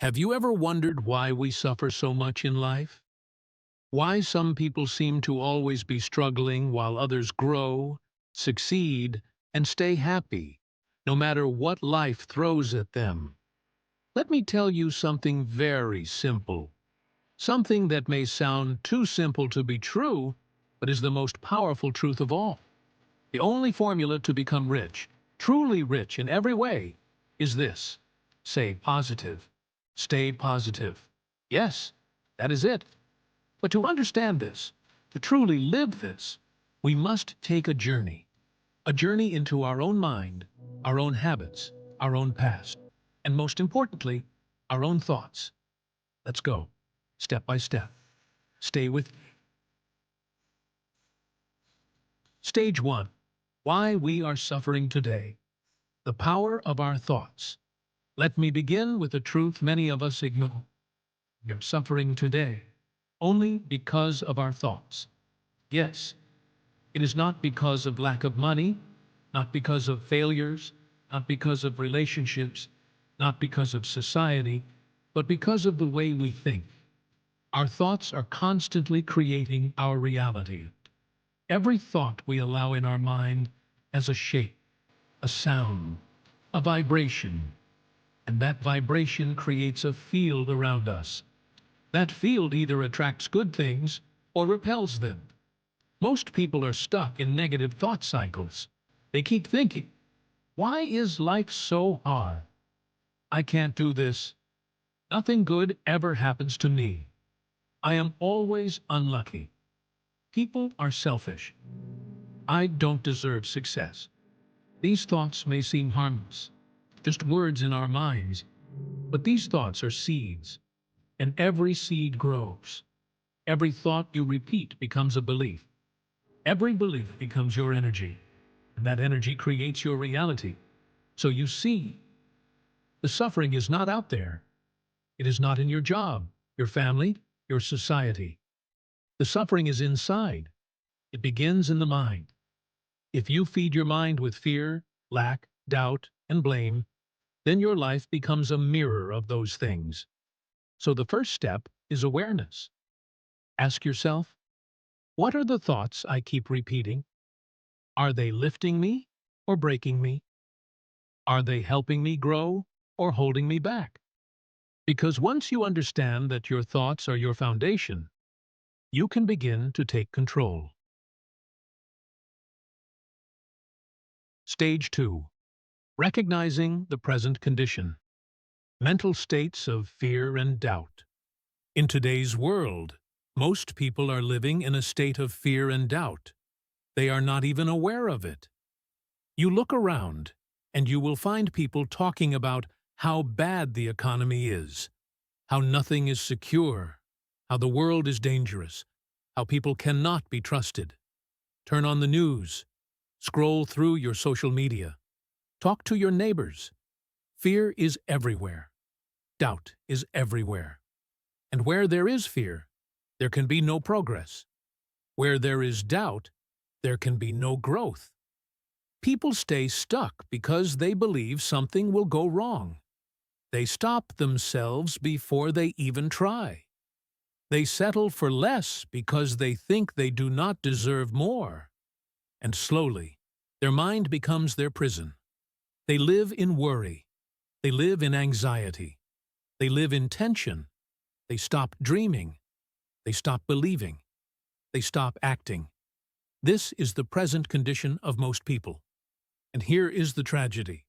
Have you ever wondered why we suffer so much in life? Why some people seem to always be struggling while others grow, succeed, and stay happy, no matter what life throws at them? Let me tell you something very simple. Something that may sound too simple to be true, but is the most powerful truth of all. The only formula to become rich, truly rich in every way, is this. Say positive. Stay positive. Yes, that is it. But to understand this, to truly live this, we must take a journey into our own mind, our own habits, our own past, and most importantly, our own thoughts. Let's go, step by step. Stay with me. Stage 1. Why we are suffering today. The power of our thoughts. Let me begin with a truth many of us ignore. We are suffering today only because of our thoughts. Yes, it is not because of lack of money, not because of failures, not because of relationships, not because of society, but because of the way we think. Our thoughts are constantly creating our reality. Every thought we allow in our mind has a shape, a sound, a vibration, and that vibration creates a field around us. That field either attracts good things or repels them. Most people are stuck in negative thought cycles. They keep thinking, why is life so hard? I can't do this. Nothing good ever happens to me. I am always unlucky. People are selfish. I don't deserve success. These thoughts may seem harmless, just words in our minds, but these thoughts are seeds, and every seed grows. Every thought you repeat becomes a belief. Every belief becomes your energy, and that energy creates your reality. So you see, the suffering is not out there. It is not in your job, your family, your society. The suffering is inside. It begins in the mind. If you feed your mind with fear, lack, doubt, and blame, then your life becomes a mirror of those things. So the first step is awareness. Ask yourself, what are the thoughts I keep repeating? Are they lifting me or breaking me? Are they helping me grow or holding me back? Because once you understand that your thoughts are your foundation, you can begin to take control. Stage 2. Recognizing the present condition. Mental states of fear and doubt. In today's world, most people are living in a state of fear and doubt. They are not even aware of it. You look around, and you will find people talking about how bad the economy is, how nothing is secure, how the world is dangerous, how people cannot be trusted. Turn on the news, scroll through your social media, talk to your neighbors. Fear is everywhere. Doubt is everywhere. And where there is fear, there can be no progress. Where there is doubt, there can be no growth. People stay stuck because they believe something will go wrong. They stop themselves before they even try. They settle for less because they think they do not deserve more. And slowly, their mind becomes their prison. They live in worry. They live in anxiety. They live in tension. They stop dreaming. They stop believing. They stop acting. This is the present condition of most people. And here is the tragedy.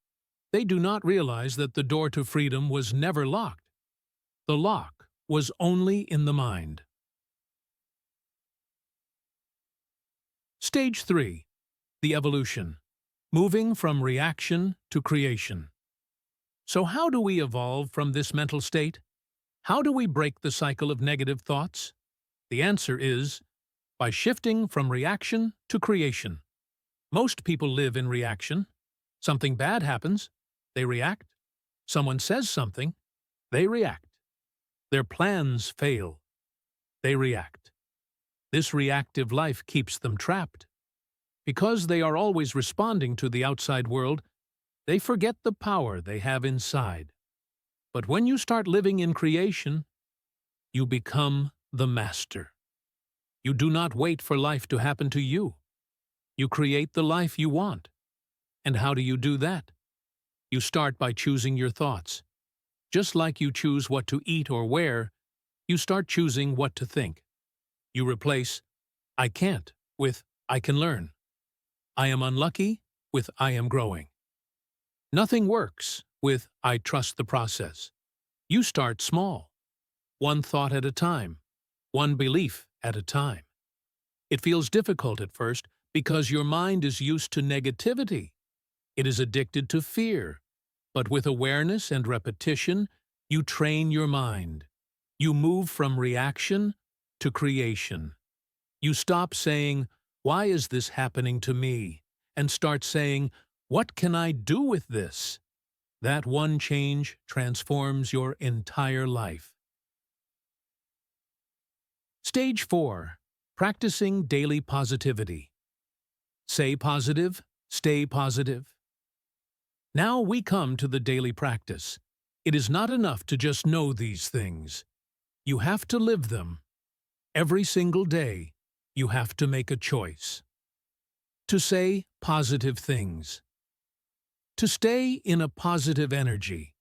They do not realize that the door to freedom was never locked. The lock was only in the mind. Stage 3. The evolution. Moving from reaction to creation. So how do we evolve from this mental state? How do we break the cycle of negative thoughts? The answer is by shifting from reaction to creation. Most people live in reaction. Something bad happens, they react. Someone says something, they react. Their plans fail, they react. This reactive life keeps them trapped. Because they are always responding to the outside world, they forget the power they have inside. But when you start living in creation, you become the master. You do not wait for life to happen to you. You create the life you want. And how do you do that? You start by choosing your thoughts. Just like you choose what to eat or wear, you start choosing what to think. You replace "I can't" with "I can learn." "I am unlucky" with "I am growing." "Nothing works" with "I trust the process." You start small, one thought at a time, one belief at a time. It feels difficult at first because your mind is used to negativity. It is addicted to fear. But with awareness and repetition, you train your mind. You move from reaction to creation. You stop saying, "Why is this happening to me?" and start saying, "What can I do with this?" That one change transforms your entire life. Stage 4. Practicing daily positivity. Say positive, stay positive. Now we come to the daily practice. It is not enough to just know these things. You have to live them. Every single day, you have to make a choice. To say positive things. To stay in a positive energy.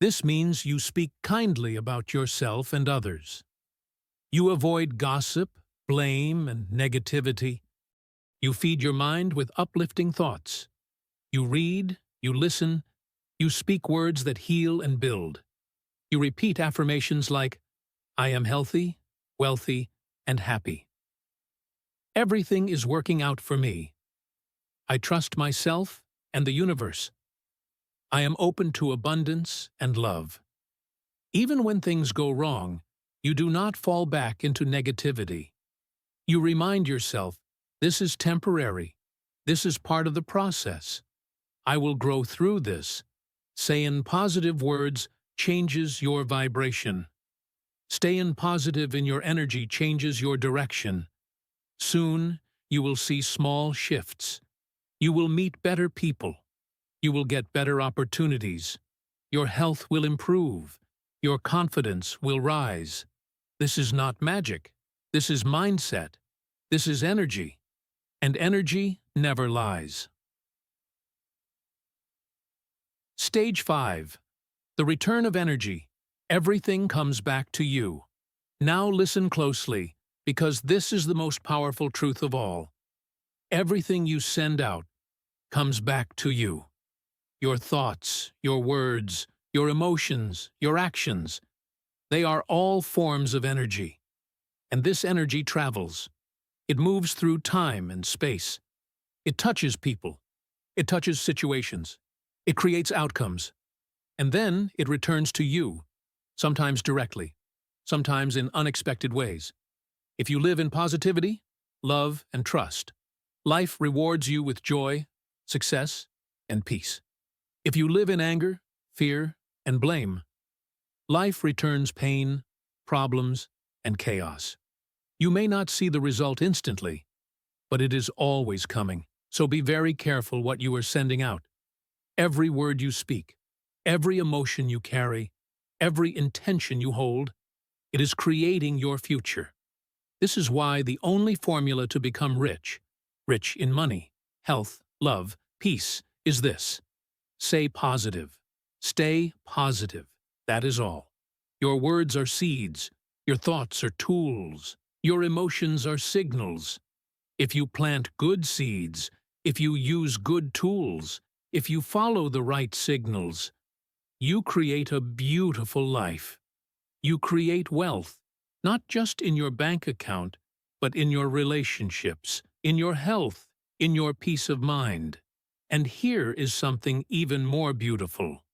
This means you speak kindly about yourself and others. You avoid gossip, blame, and negativity. You feed your mind with uplifting thoughts. You read, you listen, you speak words that heal and build. You repeat affirmations like, "I am healthy, wealthy, and happy." "Everything is working out for me." "I trust myself and the universe." "I am open to abundance and love." Even when things go wrong, you do not fall back into negativity. You remind yourself, this is temporary. This is part of the process. I will grow through this. Saying positive words changes your vibration. Staying positive in your energy changes your direction. Soon, you will see small shifts. You will meet better people. You will get better opportunities. Your health will improve. Your confidence will rise. This is not magic. This is mindset. This is energy. And energy never lies. Stage 5. The return of energy. Everything comes back to you. Now listen closely, because this is the most powerful truth of all. Everything you send out comes back to you. Your thoughts, your words, your emotions, your actions, they are all forms of energy. And this energy travels. It moves through time and space. It touches people. It touches situations. It creates outcomes. And then it returns to you, sometimes directly, sometimes in unexpected ways. If you live in positivity, love, and trust, life rewards you with joy, success, and peace. If you live in anger, fear, and blame, life returns pain, problems, and chaos. You may not see the result instantly, but it is always coming, so be very careful what you are sending out. Every word you speak, every emotion you carry, every intention you hold, it is creating your future. This is why the only formula to become rich, rich in money, health, love, peace, is this. Say positive. Stay positive. That is all. Your words are seeds. Your thoughts are tools. Your emotions are signals. If you plant good seeds, if you use good tools, if you follow the right signals, you create a beautiful life. You create wealth, not just in your bank account, but in your relationships, in your health, in your peace of mind. And here is something even more beautiful.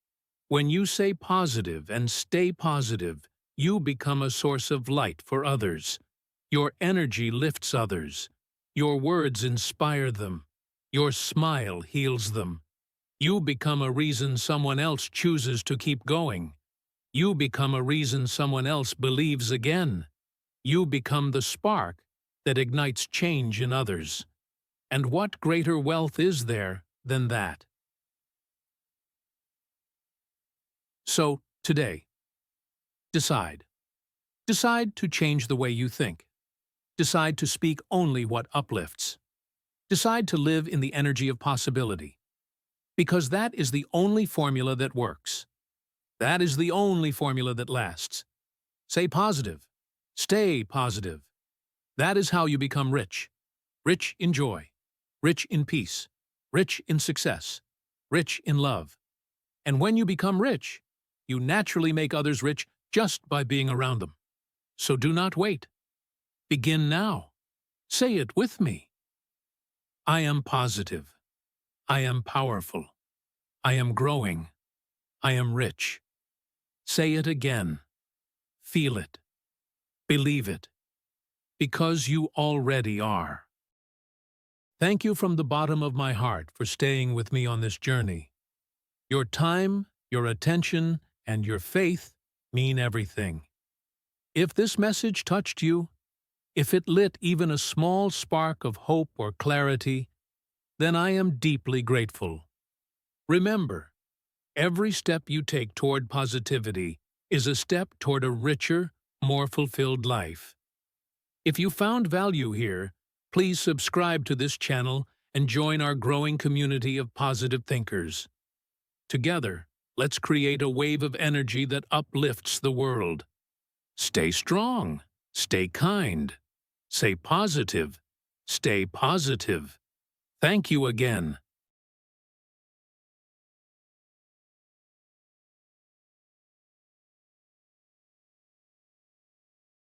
When you say positive and stay positive, you become a source of light for others. Your energy lifts others. Your words inspire them. Your smile heals them. You become a reason someone else chooses to keep going. You become a reason someone else believes again. You become the spark that ignites change in others. And what greater wealth is there than that? So, Today, decide. Decide to change the way you think. Decide to speak only what uplifts. Decide to live in the energy of possibility. Because that is the only formula that works. That is the only formula that lasts. Say positive. Stay positive. That is how you become rich. Rich in joy. Rich in peace. Rich in success. Rich in love. And when you become rich, you naturally make others rich just by being around them. So do not wait. Begin now. Say it with me. I am positive. I am powerful. I am growing. I am rich. Say it again. Feel it. Believe it. Because you already are. Thank you from the bottom of my heart for staying with me on this journey. Your time, your attention, and your faith mean everything. If this message touched you, if it lit even a small spark of hope or clarity, then I am deeply grateful. Remember, every step you take toward positivity is a step toward a richer, more fulfilled life. If you found value here, please subscribe to this channel and join our growing community of positive thinkers. Together, let's create a wave of energy that uplifts the world. Stay strong. Stay kind. Stay positive. Stay positive. Thank you again.